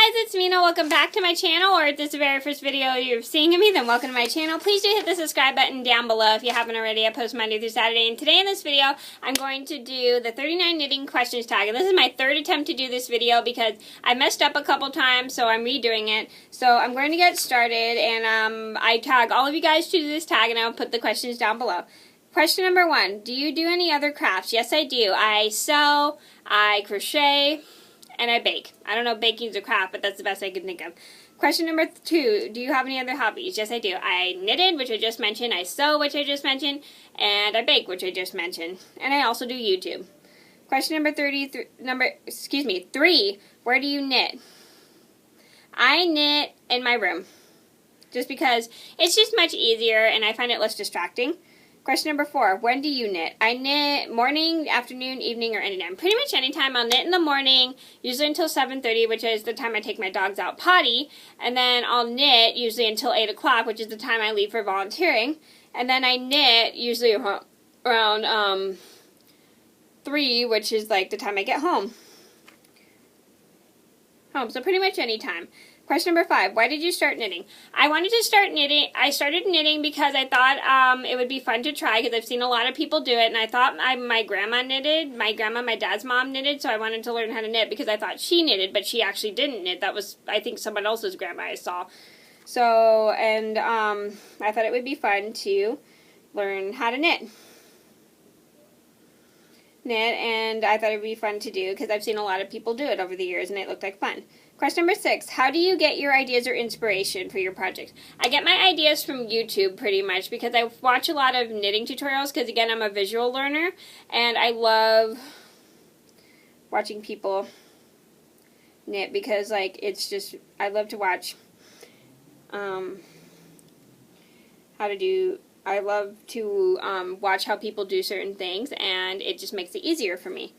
Hi guys, it's Mena. Welcome back to my channel, or if this is the very first video you're seeing of me, then welcome to my channel. Please do hit the subscribe button down below if you haven't already. I post Monday through Saturday, and today in this video, I'm going to do the 39 knitting questions tag. And this is my third attempt to do this video because I messed up a couple times, so I'm redoing it. So I'm going to get started, and I tag all of you guys to do this tag, and I'll put the questions down below. Question number 1, do you do any other crafts? Yes, I do. I sew, I crochet, and I bake. I don't know if baking's a craft, but that's the best I can think of. Question number 2, do you have any other hobbies? Yes, I do. I knitted, which I just mentioned. I sew, which I just mentioned. And I bake, which I just mentioned. And I also do YouTube. Question number 3, where do you knit? I knit in my room. Just because it's just much easier and I find it less distracting. Question number 4, when do you knit? I knit morning, afternoon, evening, or anytime. Pretty much anytime. I'll knit in the morning, usually until 7:30, which is the time I take my dogs out potty. And then I'll knit usually until 8 o'clock, which is the time I leave for volunteering. And then I knit usually around 3, which is like the time I get home. So pretty much any time. Question number 5, why did you start knitting? I wanted to start knitting. I started knitting because I thought it would be fun to try because I've seen a lot of people do it, and I thought my grandma knitted. My grandma, my dad's mom knitted, so I wanted to learn how to knit because I thought she knitted, but she actually didn't knit. That was, I think, someone else's grandma I saw. So, and I thought it would be fun to learn how to knit. And I thought it would be fun to do because I've seen a lot of people do it over the years, and it looked like fun. Question number 6, how do you get your ideas or inspiration for your projects? I get my ideas from YouTube pretty much because I watch a lot of knitting tutorials because, again, I'm a visual learner, and I love watching people knit because, like, it's just, I love to watch I love to watch how people do certain things, and it just makes it easier for me.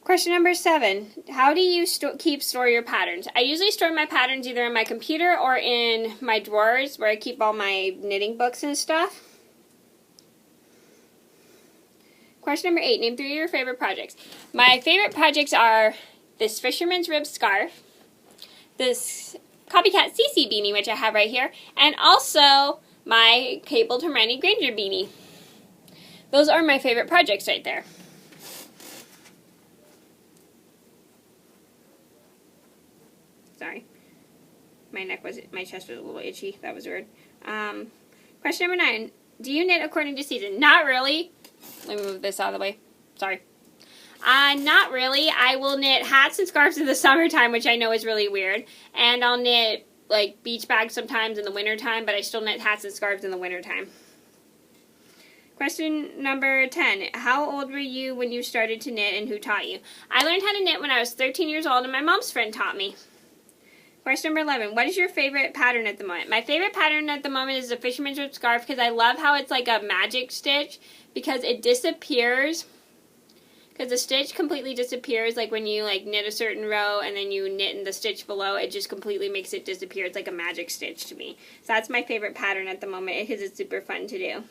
Question number 7, how do you store your patterns? I usually store my patterns either in my computer or in my drawers where I keep all my knitting books and stuff. Question number 8, name 3 of your favorite projects. My favorite projects are this Fisherman's Rib scarf, this Copycat CC beanie, which I have right here, and also my Cabled Hermione Granger beanie. Those are my favorite projects right there. Sorry. My chest was a little itchy. That was weird. Question number 9. Do you knit according to season? Not really. Let me move this out of the way. Sorry. Not really. I will knit hats and scarves in the summertime, which I know is really weird. And I'll knit, like, beach bags sometimes in the wintertime, but I still knit hats and scarves in the wintertime. Question number 10. How old were you when you started to knit, and who taught you? I learned how to knit when I was 13 years old, and my mom's friend taught me. Question number 11. What is your favorite pattern at the moment? My favorite pattern at the moment is the Fisherman's Rib scarf because I love how it's like a magic stitch because it disappears. Because the stitch completely disappears, like when you like knit a certain row and then you knit in the stitch below, it just completely makes it disappear. It's like a magic stitch to me. So that's my favorite pattern at the moment because it's super fun to do.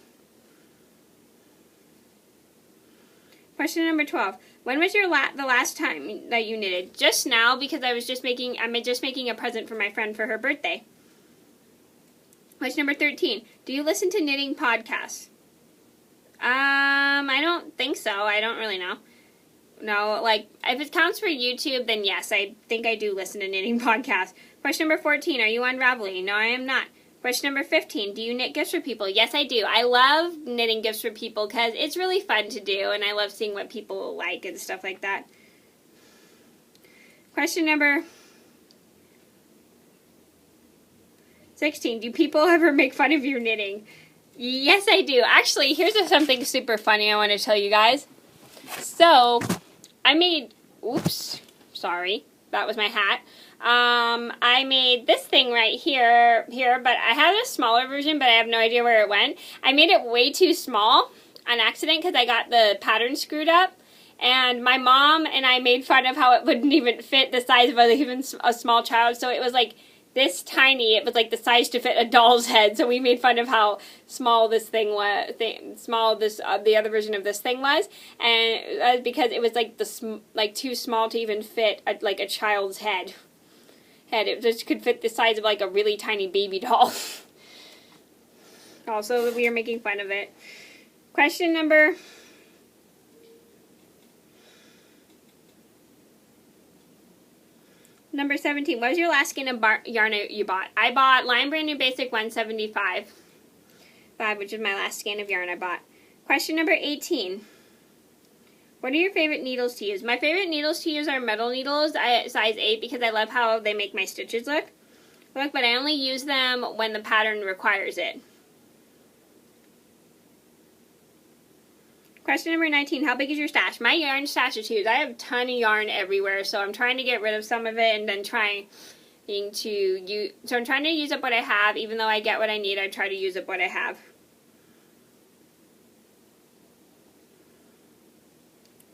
Question number 12. When was the last time that you knitted? Just now because I'm just making a present for my friend for her birthday. Question number 13. Do you listen to knitting podcasts? I don't think so. I don't really know. No, like, if it counts for YouTube, then yes, I think I do listen to knitting podcasts. Question number 14, are you on Ravelry? No, I am not. Question number 15, do you knit gifts for people? Yes, I do. I love knitting gifts for people because it's really fun to do, and I love seeing what people like and stuff like that. Question number 16, do people ever make fun of your knitting? Yes, I do. Actually, here's something super funny I want to tell you guys. So, I made, oops, sorry, that was my hat. I made this thing right here, but I had a smaller version, but I have no idea where it went. I made it way too small on accident because I got the pattern screwed up. And my mom and I made fun of how it wouldn't even fit the size of even a small child. So it was like this tiny. It was like the size to fit a doll's head. So we made fun of how small this thing was, the other version of this thing was, and because it was like too small to even fit like a child's head. head. It just could fit the size of like a really tiny baby doll. Also, we are making fun of it. Question number 17. What was your last skein of yarn you bought? I bought Lion Brand New Basic 175, which is my last skein of yarn I bought. Question number 18. What are your favorite needles to use? My favorite needles to use are metal needles, size 8, because I love how they make my stitches look. But I only use them when the pattern requires it. Question number 19. How big is your stash? My yarn stash is huge. I have a ton of yarn everywhere, so I'm trying to get rid of some of it and then trying to use up what I have. Even though I get what I need, I try to use up what I have.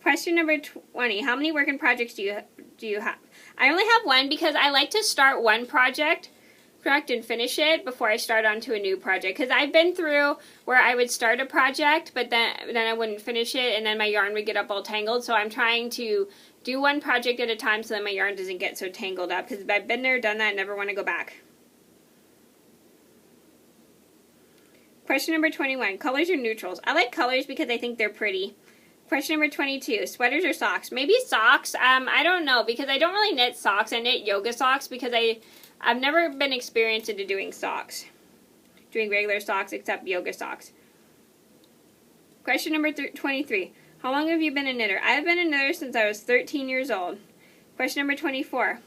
Question number 20. How many work in projects do you have? I only have one because I like to start one project and finish it before I start onto a new project. Because I've been through where I would start a project, but then I wouldn't finish it, and then my yarn would get up all tangled. So I'm trying to do one project at a time so that my yarn doesn't get so tangled up. Because I've been there, done that, and never want to go back. Question number 21. Colors or neutrals? I like colors because I think they're pretty. Question number 22. Sweaters or socks? Maybe socks. I don't know, because I don't really knit socks. I knit yoga socks because I've never been experienced into doing socks. Doing regular socks except yoga socks. Question number 23. How long have you been a knitter? I have been a knitter since I was 13 years old. Question number 24.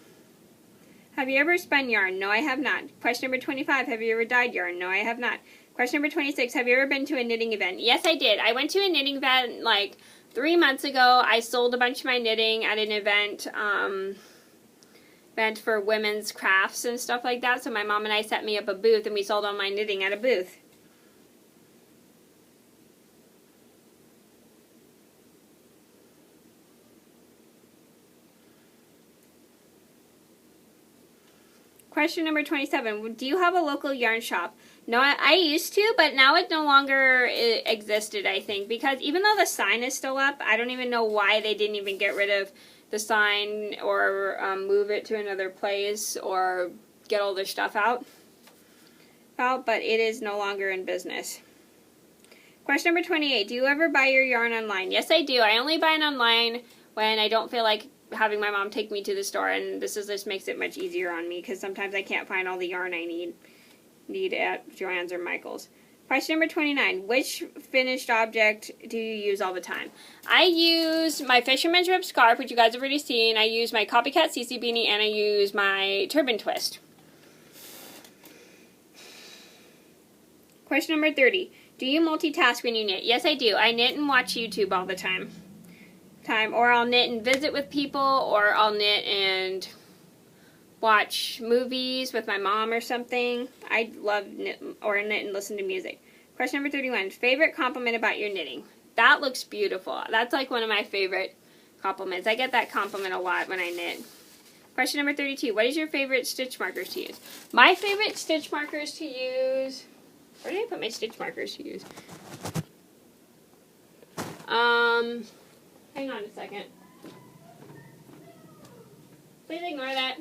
Have you ever spun yarn? No, I have not. Question number 25. Have you ever dyed yarn? No, I have not. Question number 26. Have you ever been to a knitting event? Yes, I did. I went to a knitting event like 3 months ago. I sold a bunch of my knitting at an event for women's crafts and stuff like that. So my mom and I set me up a booth and we sold all my knitting at a booth. Question number 27. Do you have a local yarn shop? No, I used to, but now it no longer existed, I think, because even though the sign is still up, I don't even know why they didn't even get rid of the sign or move it to another place or get all their stuff out. But it is no longer in business. Question number 28. Do you ever buy your yarn online? Yes, I do. I only buy it online when I don't feel like having my mom take me to the store, and this makes it much easier on me because sometimes I can't find all the yarn I need at Joann's or Michael's. Question number 29. Which finished object do you use all the time? I use my Fisherman's Rib scarf, which you guys have already seen. I use my Copycat CC beanie, and I use my turban twist. Question number 30. Do you multitask when you knit? Yes, I do. I knit and watch YouTube all the time. Or I'll knit and visit with people, or I'll knit and watch movies with my mom or something. I love knit and listen to music. Question number 31. Favorite compliment about your knitting? That looks beautiful. That's like one of my favorite compliments. I get that compliment a lot when I knit. Question number 32. What is your favorite stitch markers to use? My favorite stitch markers to use... Where did I put my stitch markers to use? Hang on a second. Please ignore that.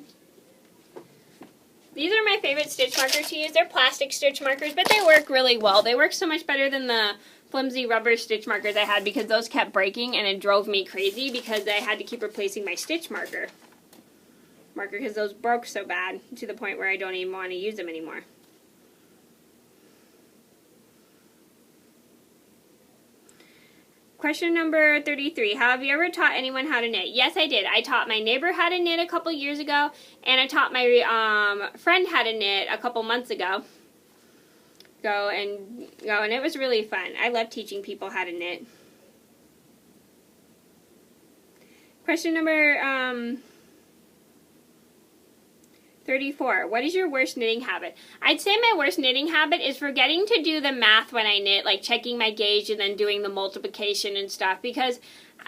These are my favorite stitch markers to use. They're plastic stitch markers, but they work really well. They work so much better than the flimsy rubber stitch markers I had because those kept breaking and it drove me crazy because I had to keep replacing my stitch marker because those broke so bad to the point where I don't even want to use them anymore. Question number 33. Have you ever taught anyone how to knit? Yes, I did. I taught my neighbor how to knit a couple years ago, and I taught my friend how to knit a couple months ago. And it was really fun. I love teaching people how to knit. Question number 34. What is your worst knitting habit? I'd say my worst knitting habit is forgetting to do the math when I knit, like checking my gauge and then doing the multiplication and stuff, because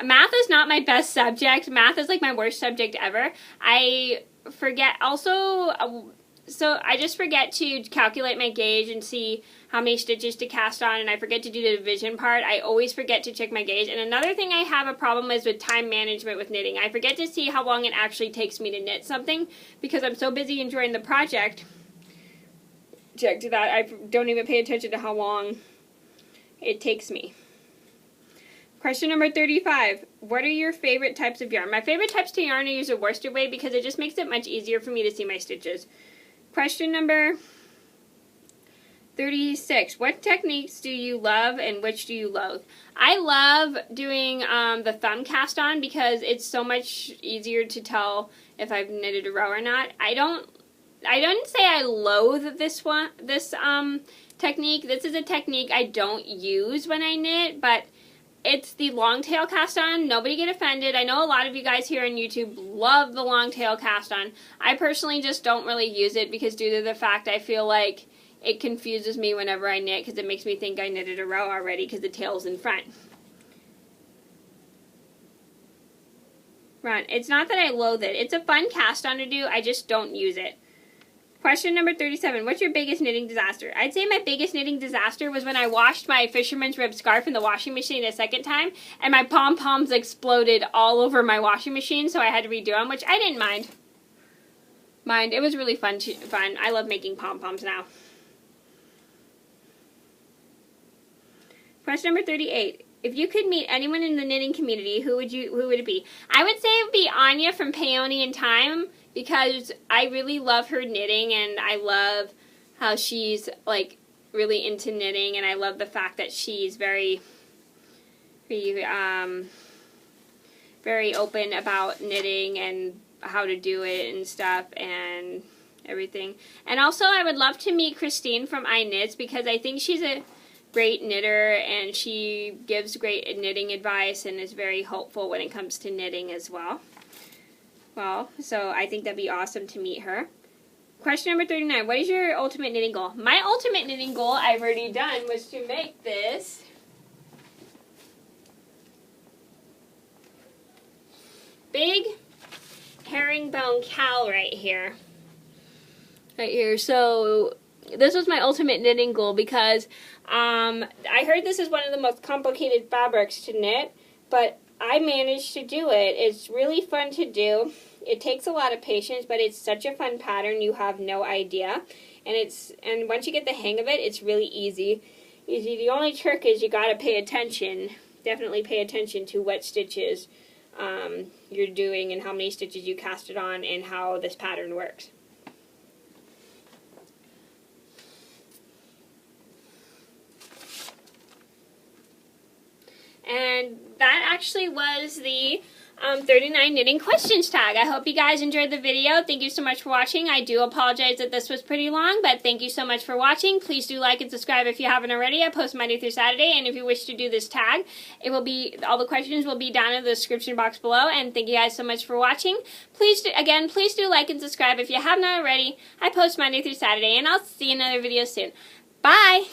math is not my best subject. Math is like my worst subject ever. I forget. Also, So I just forget to calculate my gauge and see how many stitches to cast on, and I forget to do the division part. I always forget to check my gauge. And another thing I have a problem is with time management with knitting. I forget to see how long it actually takes me to knit something because I'm so busy enjoying the project that I don't even pay attention to how long it takes me. Question number 35. What are your favorite types of yarn? My favorite types of yarn I use a worsted weight because it just makes it much easier for me to see my stitches. Question number 36. What techniques do you love and which do you loathe? I love doing the thumb cast on because it's so much easier to tell if I've knitted a row or not. I don't say I loathe this technique. This is a technique I don't use when I knit, but it's the long tail cast on. Nobody get offended. I know a lot of you guys here on YouTube love the long tail cast on. I personally just don't really use it because due to the fact I feel like it confuses me whenever I knit because it makes me think I knitted a row already because the tail's in front. It's not that I loathe it. It's a fun cast on to do. I just don't use it. Question number 37. What's your biggest knitting disaster? I'd say my biggest knitting disaster was when I washed my fisherman's rib scarf in the washing machine a second time, and my pom-poms exploded all over my washing machine, so I had to redo them, which I didn't mind. It was really fun. I love making pom-poms now. Question number 38. If you could meet anyone in the knitting community, who would it be? I would say it would be Anya from Peony in Time, because I really love her knitting, and I love how she's like really into knitting, and I love the fact that she's very open about knitting and how to do it and stuff and everything. And also I would love to meet Christine from iKnits because I think she's a great knitter and she gives great knitting advice and is very hopeful when it comes to knitting as well. So I think that'd be awesome to meet her. Question number 39. What is your ultimate knitting goal? My ultimate knitting goal I've already done was to make this big herringbone cowl right here. So this was my ultimate knitting goal because I heard this is one of the most complicated fabrics to knit, but I managed to do it. It's really fun to do. It takes a lot of patience, but it's such a fun pattern you have no idea. And once you get the hang of it, it's really easy. The only trick is you gotta pay attention. Definitely pay attention to what stitches you're doing and how many stitches you cast it on and how this pattern works. And that actually was the 39 knitting questions tag. I hope you guys enjoyed the video. Thank you so much for watching. I do apologize that this was pretty long, but thank you so much for watching. Please do like and subscribe if you haven't already. I post Monday through Saturday, and if you wish to do this tag, it will be, all the questions will be down in the description box below. And thank you guys so much for watching. Please do like and subscribe if you have not already. I post Monday through Saturday, and I'll see you in another video soon. Bye!